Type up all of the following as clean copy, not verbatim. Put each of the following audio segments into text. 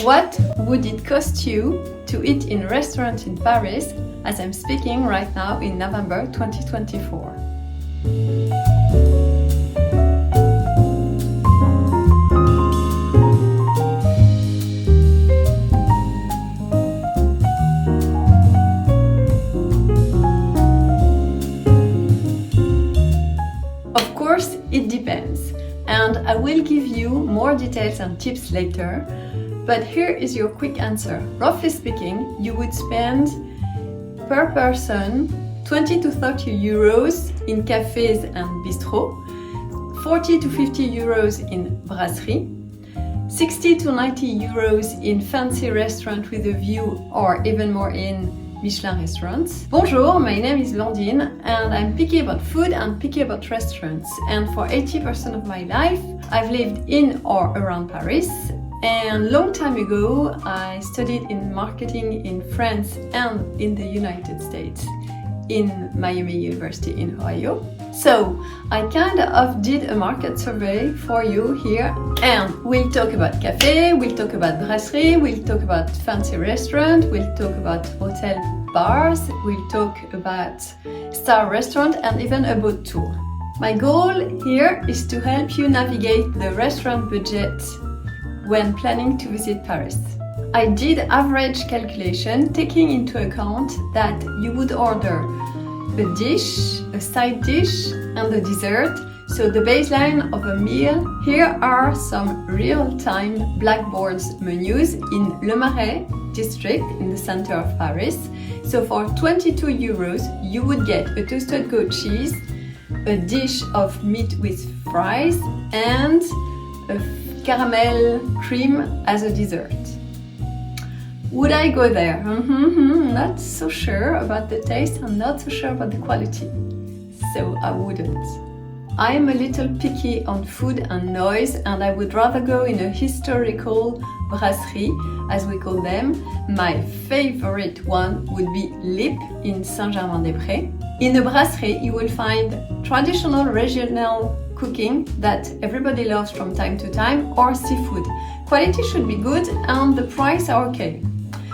What would it cost you to eat in a restaurant in Paris as I'm speaking right now in November 2024? Of course, it depends, and I will give you more details and tips later, but here is your quick answer. Roughly speaking, you would spend per person 20 to 30 euros in cafés and bistro, 40 to 50 euros in brasserie, 60 to 90 euros in fancy restaurant with a view or even more in Michelin restaurants. Bonjour, my name is Blandine and I'm picky about food and picky about restaurants. And for 80% of my life, I've lived in or around Paris. And long time ago, I studied in marketing in France and in the United States, in Miami University in Ohio. So I kind of did a market survey for you here, and we'll talk about café, we'll talk about brasserie, we'll talk about fancy restaurant, we'll talk about hotel bars, we'll talk about star restaurant and even a boat tour. My goal here is to help you navigate the restaurant budget when planning to visit Paris. I did average calculation taking into account that you would order a dish, a side dish and a dessert, so the baseline of a meal. Here are some real-time blackboards menus in Le Marais district in the center of Paris. So for 22 euros you would get a toasted goat cheese, a dish of meat with fries and a caramel cream as a dessert. Would I go there? Not so sure about the taste and not so sure about the quality. So I wouldn't. I'm a little picky on food and noise, and I would rather go in a historical brasserie, as we call them. My favorite one would be Lip in Saint-Germain-des-Prés. In a brasserie, you will find traditional regional cooking that everybody loves from time to time, or seafood. Quality should be good and the price are okay.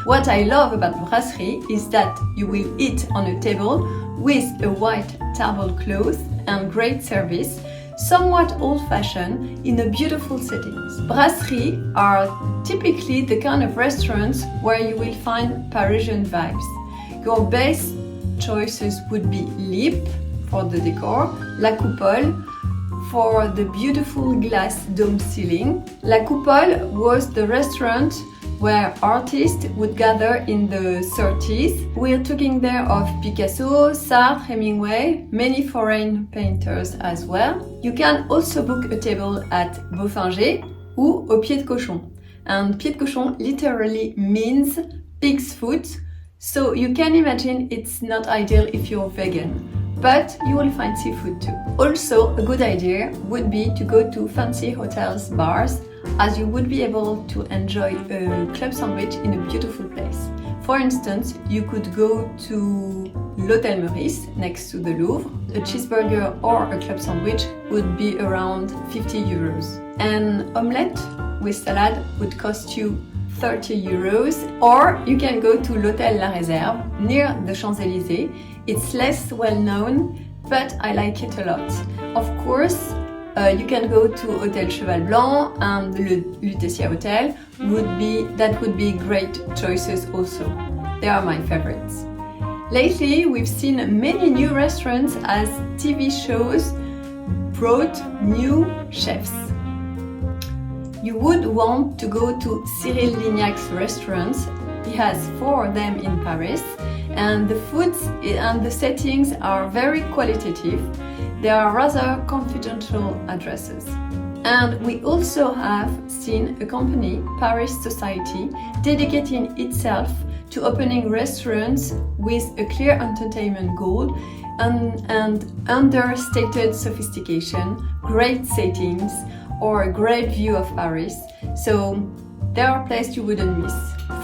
What I love about brasserie is that you will eat on a table with a white tablecloth and great service, somewhat old-fashioned in a beautiful settings. Brasserie are typically the kind of restaurants where you will find Parisian vibes. Your best choices would be Lip for the decor, La Coupole for the beautiful glass dome ceiling. La Coupole was the restaurant where artists would gather in the 30s. We're talking there of Picasso, Sartre, Hemingway, many foreign painters as well. You can also book a table at Beaufinger ou au pied de cochon. And pied de cochon literally means pig's foot, so you can imagine it's not ideal if you're vegan. But you will find seafood too. Also, a good idea would be to go to fancy hotels, bars, as you would be able to enjoy a club sandwich in a beautiful place. For instance, you could go to l'Hôtel Meurice next to the Louvre. A cheeseburger or a club sandwich would be around 50 euros. An omelette with salad would cost you 30 euros, or you can go to l'Hôtel La Réserve near the Champs-Élysées. It's less well known, but I like it a lot. Of course, you can go to Hôtel Cheval Blanc and Le Lutetia Hotel would be great choices also. They are my favorites. Lately, we've seen many new restaurants as TV shows brought new chefs. You would want to go to Cyril Lignac's restaurants. He has 4 of them in Paris, and the foods and the settings are very qualitative. They are rather confidential addresses. And we also have seen a company, Paris Society, dedicating itself to opening restaurants with a clear entertainment goal and understated sophistication, great settings, or a great view of Paris. So there are places you wouldn't miss.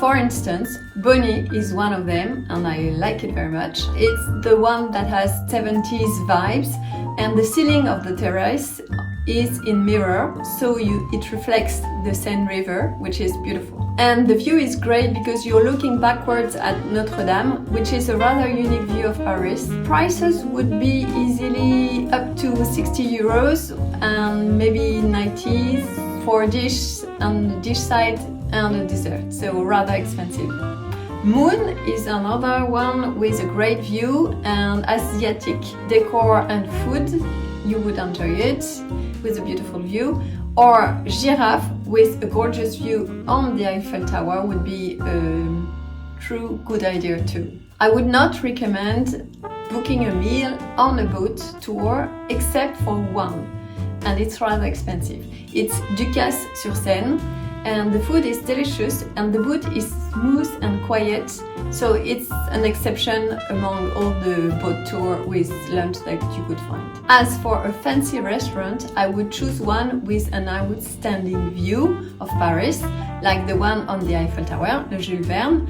For instance, Bonnie is one of them and I like it very much. It's the one that has 70s vibes, and the ceiling of the terrace is in mirror, so it reflects the Seine River, which is beautiful. And the view is great because you're looking backwards at Notre Dame, which is a rather unique view of Paris. Prices would be easily up to 60 euros and maybe 90 for a dish on the dish side and a dessert, so rather expensive. Moon is another one with a great view and Asiatic decor and food. You would enjoy it with a beautiful view. Or Giraffe with a gorgeous view on the Eiffel Tower would be a true good idea too. I would not recommend booking a meal on a boat tour except for one, and it's rather expensive. It's Ducasse-sur-Seine, and the food is delicious and the boat is smooth and quiet, so it's an exception among all the boat tour with lunch that you could find. As for a fancy restaurant, I would choose one with an outstanding view of Paris, like the one on the Eiffel Tower, le Jules Verne.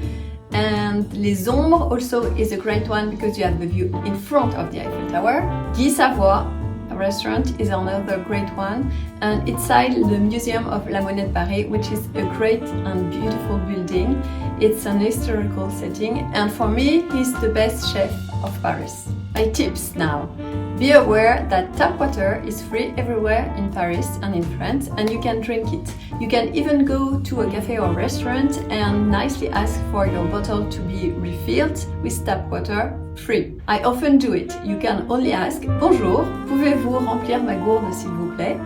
And Les Ombres also is a great one because you have the view in front of the Eiffel Tower. Guy Savoy restaurant is another great one, and inside the Museum of La Monnaie de Paris, which is a great and beautiful building. It's an historical setting, and for me, he's the best chef of Paris. My tips now. Be aware that tap water is free everywhere in Paris and in France, and you can drink it. You can even go to a cafe or restaurant and nicely ask for your bottle to be refilled with tap water free. I often do it. You can only ask, bonjour, pouvez-vous remplir ma gourde s'il vous plaît?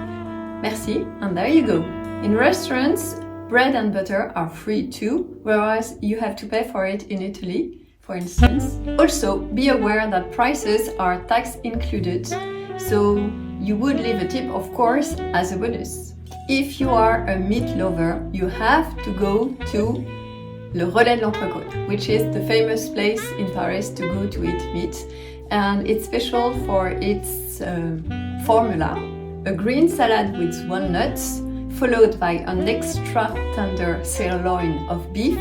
Merci, and there you go. In restaurants, bread and butter are free too, whereas you have to pay for it in Italy, for instance. Also, be aware that prices are tax included, so you would leave a tip, of course, as a bonus. If you are a meat lover, you have to go to Le Relais de l'Entrecôte, which is the famous place in Paris to go to eat meat, and it's special for its formula. A green salad with walnuts, followed by an extra tender sirloin of beef,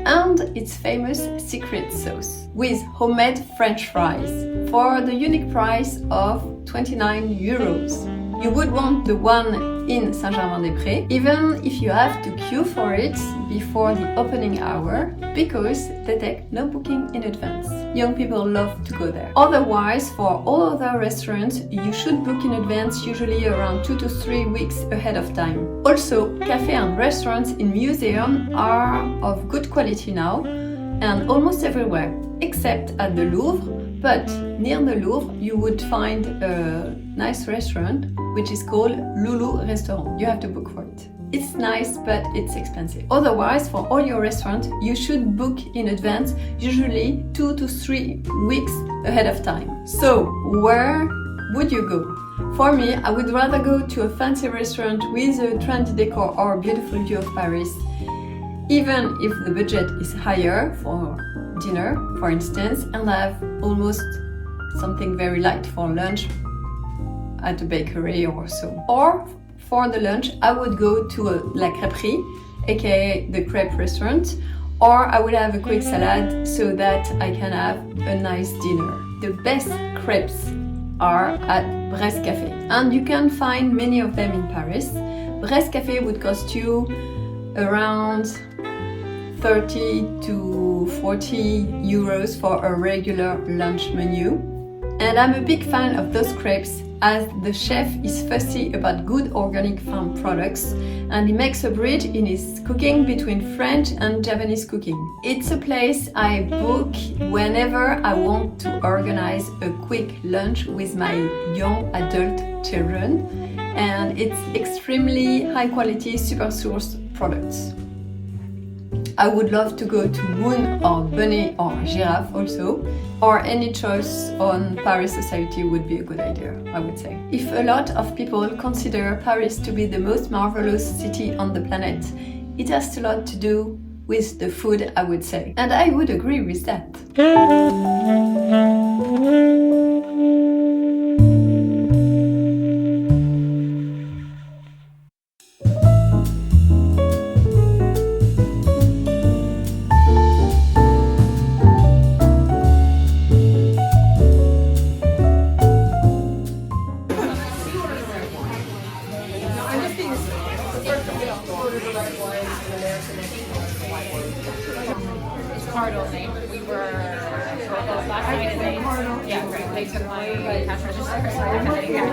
and its famous secret sauce, with homemade French fries, for the unique price of 29 euros. You would want the one in Saint-Germain-des-Prés, even if you have to queue for it before the opening hour, because they take no booking in advance. Young people love to go there. Otherwise, for all other restaurants, you should book in advance, usually around 2 to 3 weeks ahead of time. Also, cafes and restaurants in museums are of good quality now, and almost everywhere, except at the Louvre. But near the Louvre, you would find a nice restaurant which is called Loulou Restaurant. You have to book for it. It's nice, but it's expensive. Otherwise, for all your restaurants, you should book in advance, usually 2 to 3 weeks ahead of time. So, where would you go? For me, I would rather go to a fancy restaurant with a trendy decor or a beautiful view of Paris, even if the budget is higher for dinner, for instance, and I have almost something very light for lunch at a bakery or so. Or for the lunch, I would go to La Crêperie, aka the crepe restaurant, or I would have a quick salad so that I can have a nice dinner. The best crepes are at Brest Café, and you can find many of them in Paris. Brest Café would cost you around 30 to 40 euros for a regular lunch menu. And I'm a big fan of those crepes, as the chef is fussy about good organic farm products, and he makes a bridge in his cooking between French and Japanese cooking. It's a place I book whenever I want to organize a quick lunch with my young adult children, and it's extremely high quality, super sourced products. I would love to go to Moon or Bunny or Giraffe also, or any choice on Paris society would be a good idea, I would say. If a lot of people consider Paris to be the most marvelous city on the planet, it has a lot to do with the food, I would say. And I would agree with that. card only. We were both last night and they took my cash register. So I'm just being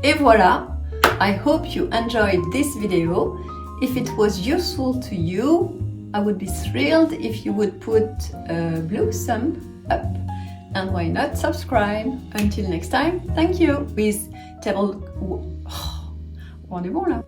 Et voilà, I hope you enjoyed this video. If it was useful to you, I would be thrilled if you would put a blue thumb up. And why not subscribe? Until next time, thank you. With table... Oh, on est bon là.